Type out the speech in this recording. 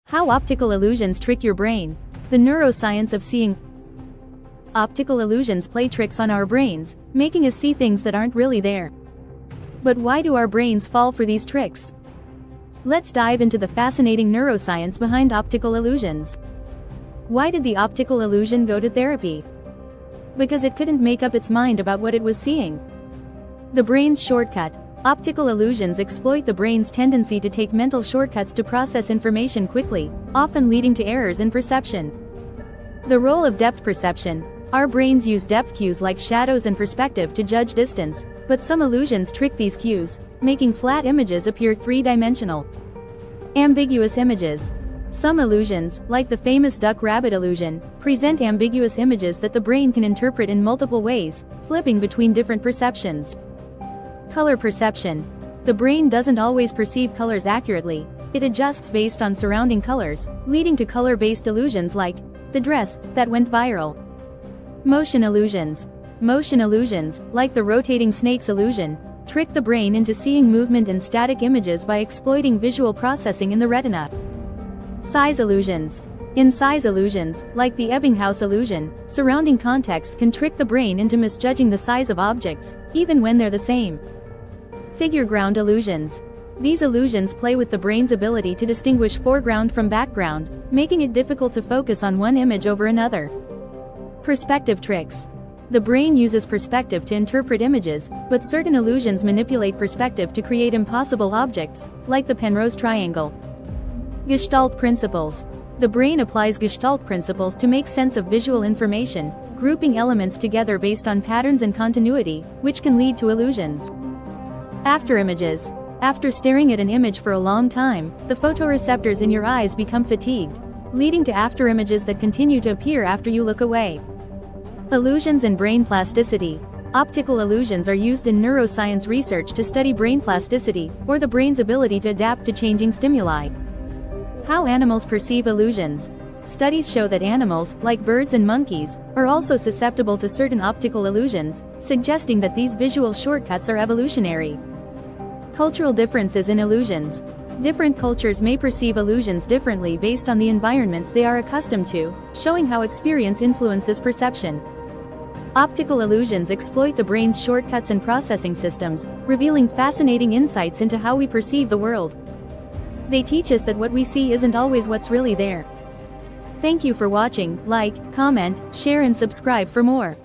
How optical illusions trick your brain. The neuroscience of seeing. Optical illusions play tricks on our brains, making us see things that aren't really there. But why do our brains fall for these tricks? Let's dive into the fascinating neuroscience behind optical illusions. Why did the optical illusion go to therapy? Because it couldn't make up its mind about what it was seeing. The brain's shortcut. Optical illusions exploit the brain's tendency to take mental shortcuts to process information quickly, often leading to errors in perception. The role of depth perception. Our brains use depth cues like shadows and perspective to judge distance, but some illusions trick these cues, making flat images appear three-dimensional. Ambiguous images. Some illusions, like the famous duck-rabbit illusion, present ambiguous images that the brain can interpret in multiple ways, flipping between different perceptions. Color perception. The brain doesn't always perceive colors accurately. It adjusts based on surrounding colors, leading to color-based illusions like the dress that went viral. Motion illusions. Motion illusions, like the rotating snakes illusion, trick the brain into seeing movement and static images by exploiting visual processing in the retina. Size illusions. In size illusions, like the Ebbinghaus illusion, surrounding context can trick the brain into misjudging the size of objects, even when they're the same. Figure ground illusions. These illusions play with the brain's ability to distinguish foreground from background, making it difficult to focus on one image over another. Perspective tricks. The brain uses perspective to interpret images, but certain illusions manipulate perspective to create impossible objects, like the Penrose triangle. Gestalt principles. The brain applies Gestalt principles to make sense of visual information, grouping elements together based on patterns and continuity, which can lead to illusions. Afterimages. After staring at an image for a long time, the photoreceptors in your eyes become fatigued, leading to afterimages that continue to appear after you look away. Illusions and brain plasticity. Optical illusions are used in neuroscience research to study brain plasticity, or the brain's ability to adapt to changing stimuli. How animals perceive illusions. Studies show that animals, like birds and monkeys, are also susceptible to certain optical illusions, suggesting that these visual shortcuts are evolutionary. Cultural differences in illusions. Different cultures may perceive illusions differently based on the environments they are accustomed to, showing how experience influences perception. Optical illusions exploit the brain's shortcuts and processing systems, revealing fascinating insights into how we perceive the world. They teach us that what we see isn't always what's really there. Thank you for watching. Like, comment, share and subscribe for more.